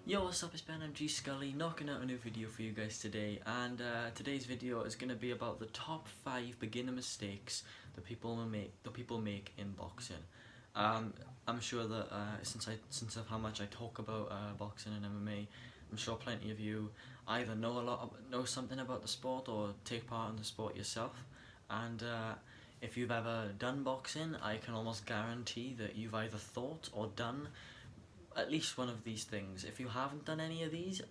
Yo, what's up? It's Ben MG Scully knocking out a new video for you guys today, and today's video is going to be about the top 5 beginner mistakes that people make in boxing. I'm sure that since of how much I talk about boxing and MMA, I'm sure plenty of you either know something about the sport or take part in the sport yourself. And if you've ever done boxing, I can almost guarantee that you've either thought or done at least one of these things. If you haven't done any of these,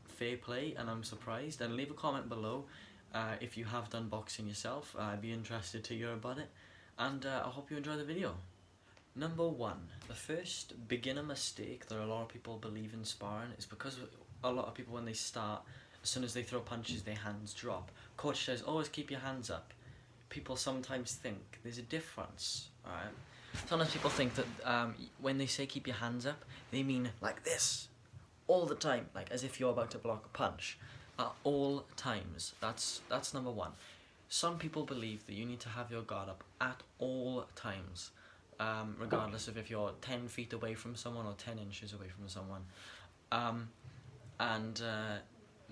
fair play, and I'm surprised. And leave a comment below if you have done boxing yourself. I'd be interested to hear about it, and I hope you enjoy the video. Number 1, the first beginner mistake that a lot of people believe in sparring is because a lot of people, when they start, as soon as they throw punches, their hands drop. Coach says, always keep your hands up. People sometimes think there's a difference, alright? Sometimes people think that when they say keep your hands up, they mean like this, all the time, like as if you're about to block a punch, at all times. That's number 1. Some people believe that you need to have your guard up at all times, regardless of if you're 10 feet away from someone or 10 inches away from someone.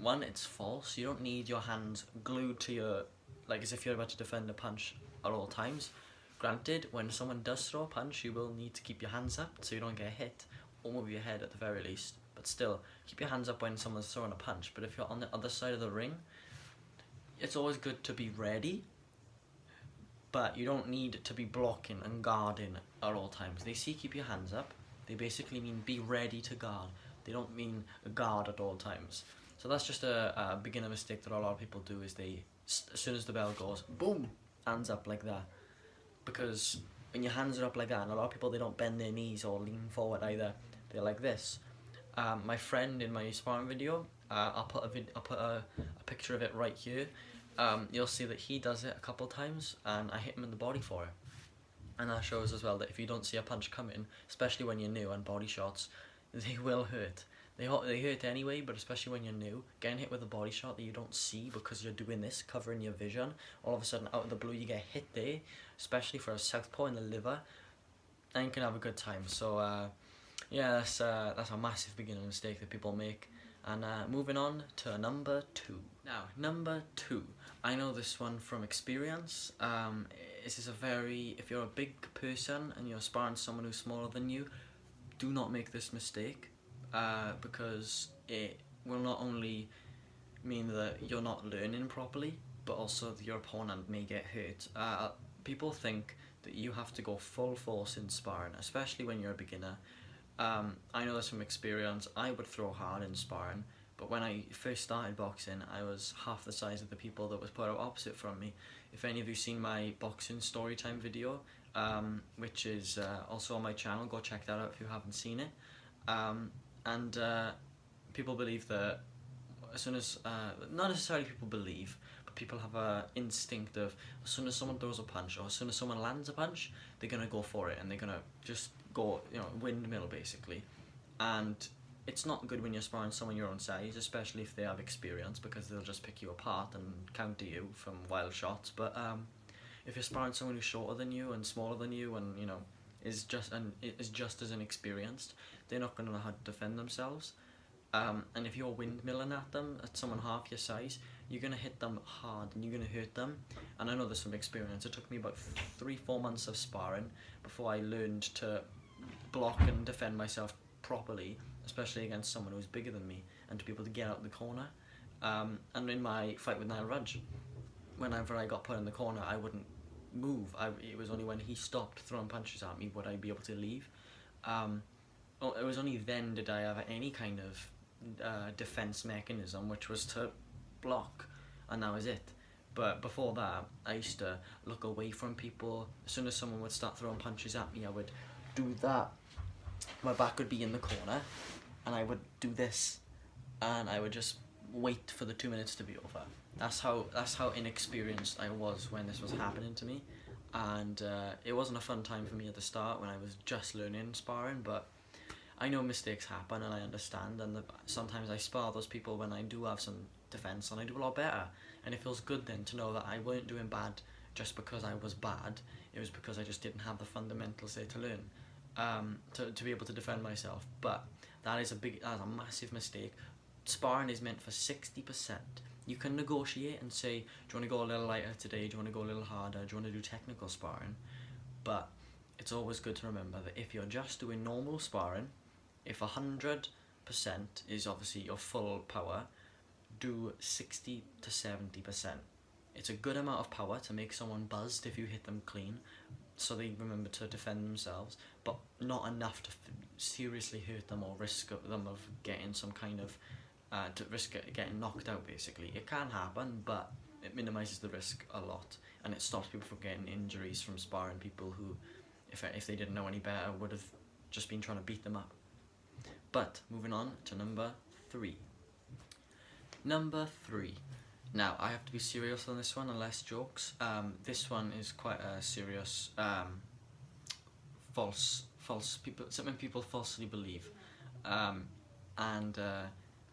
One, it's false. You don't need your hands glued to your, like as if you're about to defend a punch at all times. Granted, when someone does throw a punch, you will need to keep your hands up so you don't get hit, or move your head at the very least. But still, keep your hands up when someone's throwing a punch. But if you're on the other side of the ring, it's always good to be ready, but you don't need to be blocking and guarding at all times. They say keep your hands up, they basically mean be ready to guard. They don't mean guard at all times. So that's just a beginner mistake that a lot of people do, is they, as soon as the bell goes, boom, hands up like that. Because when your hands are up like that, and a lot of people, they don't bend their knees or lean forward either, they're like this. My friend in my sparring video, I'll put a picture of it right here. You'll see that he does it a couple times, and I hit him in the body for it. And that shows as well that if you don't see a punch coming, especially when you're new, and body shots, they will hurt. They hurt anyway, but especially when you're new, getting hit with a body shot that you don't see because you're doing this, covering your vision, all of a sudden out of the blue you get hit there, especially for a southpaw in the liver, and you can have a good time. So yeah, that's a massive beginner mistake that people make. And moving on to number 2. Now, number 2, I know this one from experience. This is if you're a big person and you're sparring someone who's smaller than you, do not make this mistake. Because it will not only mean that you're not learning properly, but also that your opponent may get hurt. People think that you have to go full force in sparring, especially when you're a beginner. I know this from experience. I would throw hard in sparring, but when I first started boxing, I was half the size of the people that was put out opposite from me. If any of you seen my boxing story time video, which is also on my channel, go check that out if you haven't seen it. People believe that as soon as, not necessarily people believe, but people have a instinct of as soon as someone throws a punch or as soon as someone lands a punch, they're going to go for it and they're going to just go, windmill basically. And it's not good when you're sparring someone your own size, especially if they have experience, because they'll just pick you apart and counter you from wild shots. But if you're sparring someone who's shorter than you and smaller than you and, is just as inexperienced, they're not going to know how to defend themselves. And if you're windmilling at them, at someone half your size, you're going to hit them hard and you're going to hurt them. And I know this from experience. It took me about 3-4 months of sparring before I learned to block and defend myself properly, especially against someone who's bigger than me, and to be able to get out the corner. And in my fight with Nile Rudge, whenever I got put in the corner, I wouldn't move. It was only when he stopped throwing punches at me would I be able to leave. It was only then did I have any kind of defense mechanism, which was to block, and that was it. But before that, I used to look away from people. As soon as someone would start throwing punches at me, I would do that. My back would be in the corner, and I would do this, and I would just wait for the 2 minutes to be over. That's how inexperienced I was when this was happening to me, and it wasn't a fun time for me at the start when I was just learning sparring. But I know mistakes happen, and I understand, and sometimes I spar those people when I do have some defense, and I do a lot better. And it feels good then to know that I weren't doing bad just because I was bad. It was because I just didn't have the fundamentals there to learn. to be able to defend myself. But that's a massive mistake. Sparring is meant for 60%. You can negotiate and say, do you want to go a little lighter today? Do you want to go a little harder? Do you want to do technical sparring? But it's always good to remember that if you're just doing normal sparring, if 100% is obviously your full power, do 60 to 70%. It's a good amount of power to make someone buzzed if you hit them clean, so they remember to defend themselves, but not enough to seriously hurt them or risk them of getting some kind of, to risk getting knocked out basically. It can happen, but it minimises the risk a lot, and it stops people from getting injuries from sparring people who, if they didn't know any better, would have just been trying to beat them up. But moving on to number 3. Number 3. Now, I have to be serious on this one and less jokes. This one is quite a serious, something people falsely believe.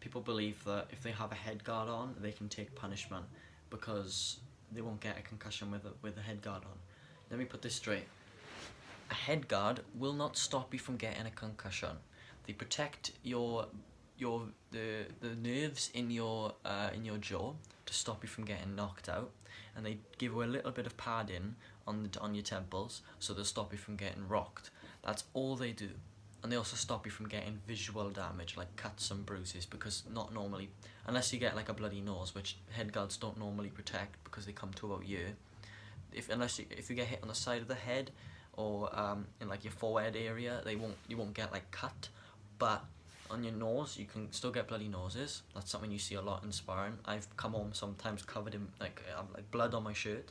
People believe that if they have a head guard on, they can take punishment because they won't get a concussion with a head guard on. Let me put this straight. A head guard will not stop you from getting a concussion. They protect the nerves in your jaw to stop you from getting knocked out, and they give you a little bit of padding on your temples, so they'll stop you from getting rocked. That's all they do. And they also stop you from getting visual damage, like cuts and bruises, because not normally, unless you get like a bloody nose, which head guards don't normally protect because they come to about you. If you get hit on the side of the head or in like your forehead area, you won't get like cut, but on your nose you can still get bloody noses. That's something you see a lot in sparring. I've come home sometimes covered in like blood on my shirt.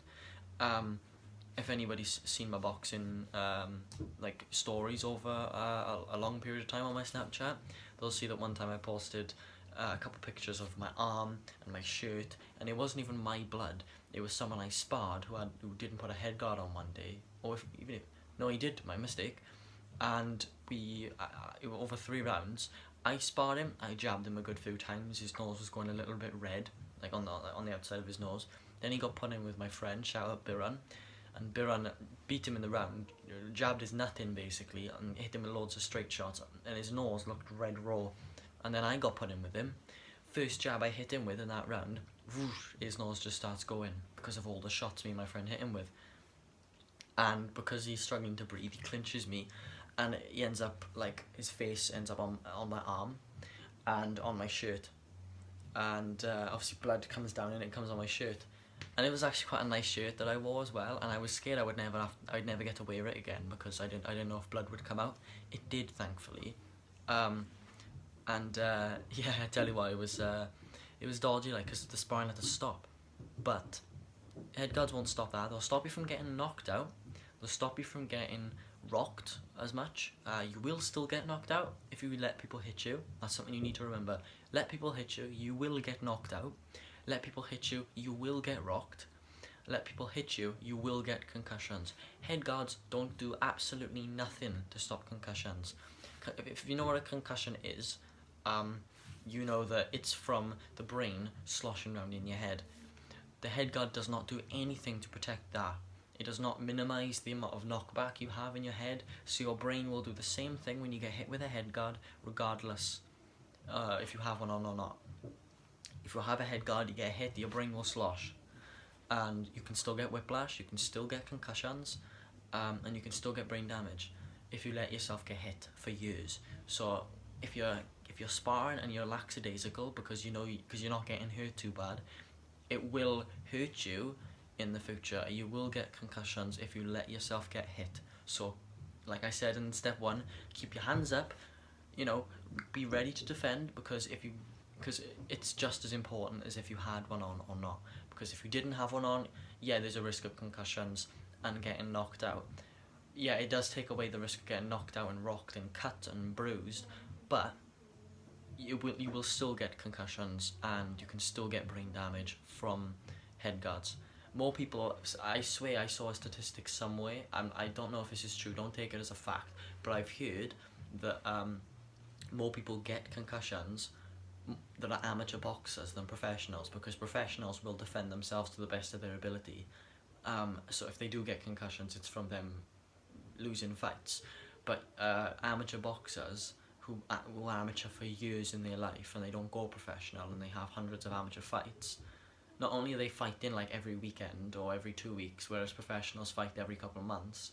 If anybody's seen my boxing like stories over a long period of time on my Snapchat, they'll see that one time I posted a couple pictures of my arm and my shirt, and it wasn't even my blood. It was someone I sparred who didn't put a head guard on one day, or no, he did. My mistake. And we over 3 rounds, I sparred him. I jabbed him a good few times. His nose was going a little bit red, like on the outside of his nose. Then he got put in with my friend, shout out Biran. And Biran beat him in the round, jabbed his nut in basically, and hit him with loads of straight shots, and his nose looked red raw. And then I got put in with him. First jab I hit him with in that round, whoosh, his nose just starts going because of all the shots me and my friend hit him with. And because he's struggling to breathe, he clinches me, and he ends up, like, his face ends up on my arm and on my shirt. And obviously blood comes down and it comes on my shirt. And it was actually quite a nice shirt that I wore as well, and I was scared I'd never get to wear it again because I didn't know if blood would come out. It did, thankfully. Yeah, I tell you what, it was dodgy, like, because the sparring had to stop. But head guards won't stop that. They'll stop you from getting knocked out. They'll stop you from getting rocked as much. You will still get knocked out if you let people hit you. That's something you need to remember. Let people hit you, you will get knocked out. Let people hit you, you will get rocked. Let people hit you, you will get concussions. Head guards don't do absolutely nothing to stop concussions. If you know what a concussion is, you know that it's from the brain sloshing around in your head. The head guard does not do anything to protect that. It does not minimise the amount of knockback you have in your head, so your brain will do the same thing when you get hit with a head guard, regardless if you have one on or not. If you have a head guard, you get hit, your brain will slosh, and you can still get whiplash, you can still get concussions, and you can still get brain damage if you let yourself get hit for years. So if you're sparring and you're lackadaisical because you're not getting hurt too bad, it will hurt you in the future. You will get concussions if you let yourself get hit. So, like I said in step 1, keep your hands up. Be ready to defend because it's just as important as if you had one on or not. Because if you didn't have one on, yeah, there's a risk of concussions and getting knocked out. Yeah, it does take away the risk of getting knocked out and rocked and cut and bruised, but you will still get concussions and you can still get brain damage from head guards. More people, I swear I saw a statistic somewhere, and I don't know if this is true, don't take it as a fact, but I've heard that more people get concussions that are amateur boxers than professionals, because professionals will defend themselves to the best of their ability. So if they do get concussions, it's from them losing fights. But amateur boxers who were amateur for years in their life and they don't go professional and they have hundreds of amateur fights, not only are they fighting like every weekend or every 2 weeks, whereas professionals fight every couple of months,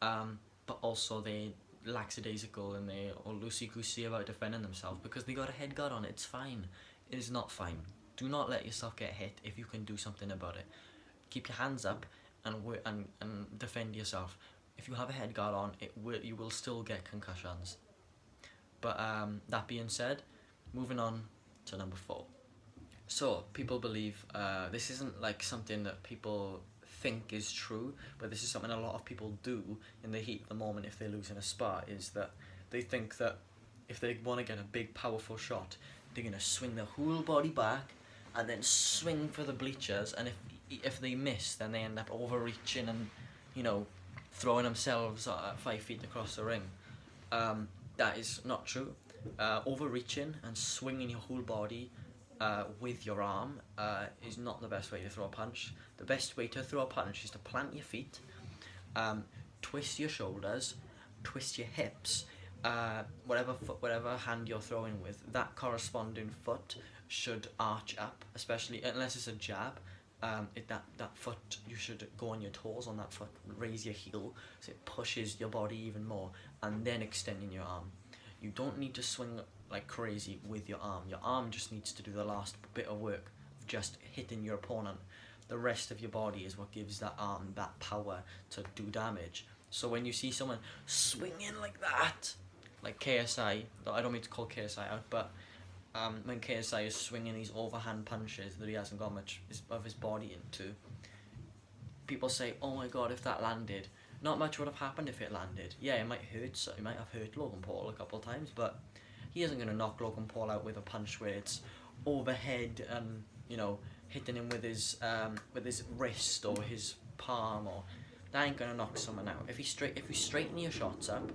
but also they lackadaisical and they all loosey-goosey about defending themselves because they got a head guard on. It's fine. It is not fine. Do not let yourself get hit if you can do something about it. Keep your hands up and defend yourself. If you have a head guard on, you will still get concussions. But that being said, moving on to number 4. So people believe this isn't like something that people think is true, but this is something a lot of people do in the heat of the moment if they lose in a spar, is that they think that if they want to get a big powerful shot, they're going to swing their whole body back and then swing for the bleachers, and if they miss, then they end up overreaching and, you know, throwing themselves 5 feet across the ring. That is not true. Overreaching and swinging your whole body with your arm is not the best way to throw a punch. The best way to throw a punch is to plant your feet, twist your shoulders, twist your hips, whatever hand you're throwing with, that corresponding foot should arch up, especially unless it's a jab. That foot, you should go on your toes on that foot, raise your heel so it pushes your body even more, and then extending your arm. You don't need to swing like crazy with your arm. Your arm just needs to do the last bit of work of just hitting your opponent. The rest of your body is what gives that arm that power to do damage. So when you see someone swinging like that, like KSI, I don't mean to call KSI out, but when KSI is swinging these overhand punches that he hasn't got much of his body into, people say, oh my god, if that landed, not much would have happened if it landed. Yeah, it might hurt, so it might have hurt Logan Paul a couple of times, but he isn't going to knock Logan Paul out with a punch where it's overhead and, you know, hitting him with his wrist or his palm, or that ain't going to knock someone out. If you straighten your shots up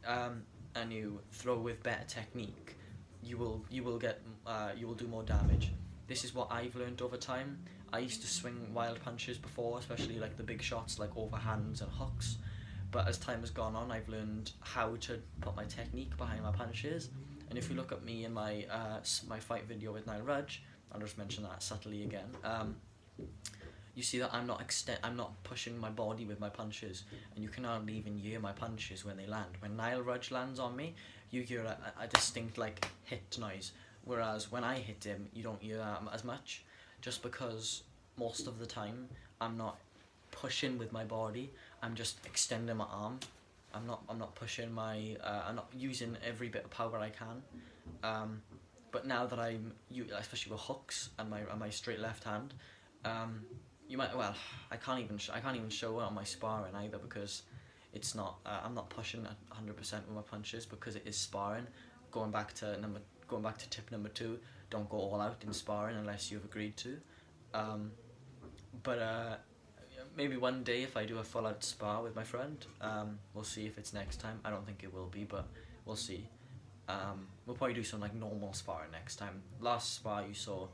and you throw with better technique, you will do more damage. This is what I've learned over time. I used to swing wild punches before, especially like the big shots like overhands and hooks. But as time has gone on, I've learned how to put my technique behind my punches. And if you look at me in my my fight video with Nile Rudge, I'll just mention that subtly again. You see that I'm not pushing my body with my punches, and you can hardly even hear my punches when they land. When Nile Rudge lands on me, you hear a distinct like hit noise. Whereas when I hit him, you don't hear that as much, just because most of the time I'm not pushing with my body. I'm just extending my arm. I'm not pushing my. I'm not using every bit of power I can. But now that especially with hooks and my straight left hand, you might I can't even show it on my sparring either, because it's not. I'm not pushing 100% with my punches because it is sparring. Going back to tip number 2, don't go all out in sparring unless you've agreed to. But maybe one day if I do a full out spar with my friend, we'll see if it's next time. I don't think it will be, but we'll see. We'll probably do some like normal sparring next time. Last spar you saw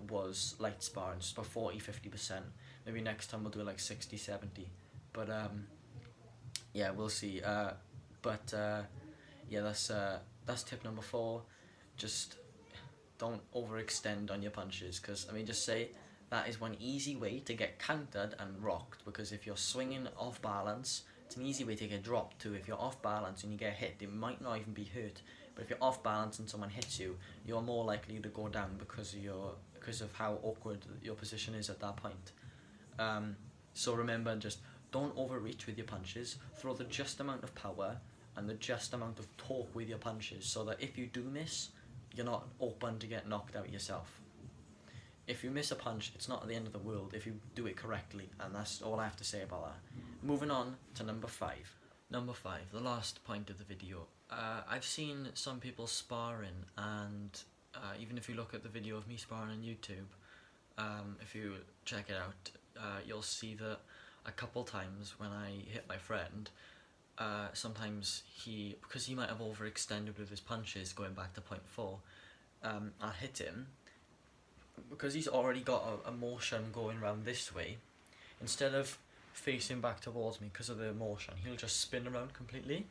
was light sparring, just about 40-50%. Maybe next time we'll do like 60-70. But yeah, we'll see. Yeah, that's tip number 4. Just don't overextend on your punches, because I mean, just say that is one easy way to get countered and rocked, because if you're swinging off balance, it's an easy way to get dropped too. If you're off balance and you get hit, it might not even be hurt, but if you're off balance and someone hits you, you're more likely to go down because of how awkward your position is at that point. So remember, just don't overreach with your punches. Throw the just amount of power and the just amount of torque with your punches, so that if you do miss, you're not open to get knocked out yourself. If you miss a punch, it's not the end of the world if you do it correctly, and that's all I have to say about that. Moving on to number 5. Number 5, the last point of the video. I've seen some people sparring, and even if you look at the video of me sparring on YouTube, if you check it out, you'll see that a couple times when I hit my friend, sometimes because he might have overextended with his punches, going back to point 4, I'll hit him, because he's already got a motion going around this way. Instead of facing back towards me because of the motion, he'll just spin around completely.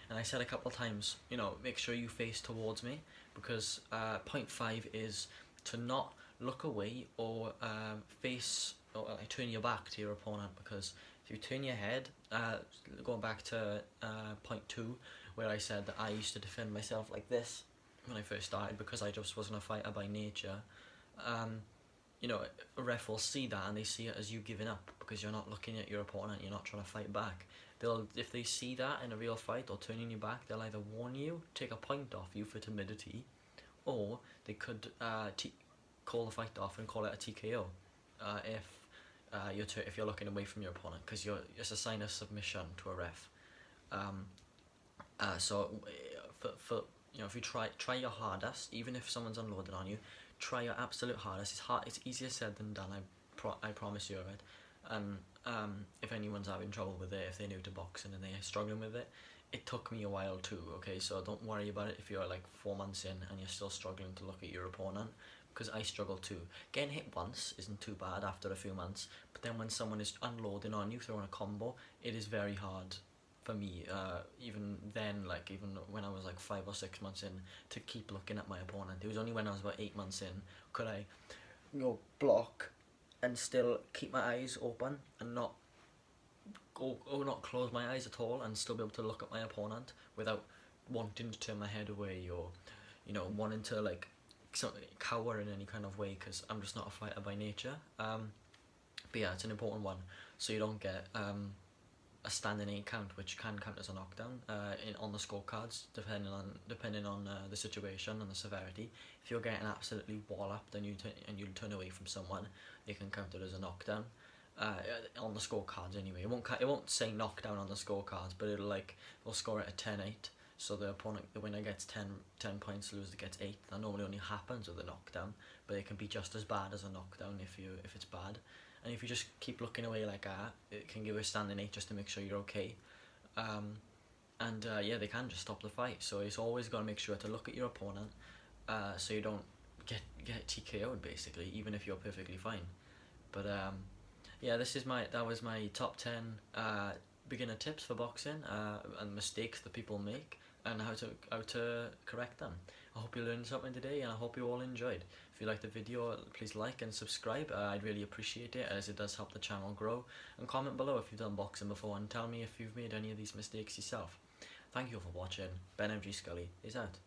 And I said a couple of times, you know, make sure you face towards me, because point 5 is to not look away or face or like, turn your back to your opponent, because if you turn your head, going back to point 2, where I said that I used to defend myself like this when I first started because I just wasn't a fighter by nature. You know, a ref will see that and they see it as you giving up because you're not looking at your opponent, you're not trying to fight back. They'll, if they see that in a real fight or turning your back, they'll either warn you, take a point off you for timidity, or they could call the fight off and call it a TKO if you're looking away from your opponent, because it's a sign of submission to a ref. So for you know, if you try your hardest, even if someone's unloaded on you, try your absolute hardest. It's easier said than done. I promise you, right? And if anyone's having trouble with it, if they're new to boxing and they're struggling with it, it took me a while too. Okay, so don't worry about it if you're like 4 months in and you're still struggling to look at your opponent, because I struggle too. Getting hit once isn't too bad after a few months, but then when someone is unloading on you, throwing a combo, it is very hard for me, even then, like even when I was like 5 or 6 months in, to keep looking at my opponent. It was only when I was about 8 months in could I go block and still keep my eyes open and not not close my eyes at all, and still be able to look at my opponent without wanting to turn my head away, or you know, wanting to like cower in any kind of way, because I'm just not a fighter by nature. But yeah, it's an important one, so you don't get a standing 8 count, which can count as a knockdown on the scorecards, depending on the situation and the severity. If you're getting absolutely wall up, then you turn away from someone, they can count it as a knockdown. On the scorecards anyway. It won't say knockdown on the scorecards, but they'll score it at 10-8. So the winner gets 10 points, the loser gets 8. That normally only happens with a knockdown, but it can be just as bad as a knockdown if it's bad. And if you just keep looking away like that, it can give a standing 8 just to make sure you're okay. Yeah, they can just stop the fight. So it's always got to make sure to look at your opponent, so you don't get TKO'd basically, even if you're perfectly fine. But yeah, that was my top 10 beginner tips for boxing, and mistakes that people make, and how to correct them. I hope you learned something today, and I hope you all enjoyed. If you liked the video, please like and subscribe. I'd really appreciate it, as it does help the channel grow. And comment below if you've done boxing before, and tell me if you've made any of these mistakes yourself. Thank you for watching. Ben MG Scully is out.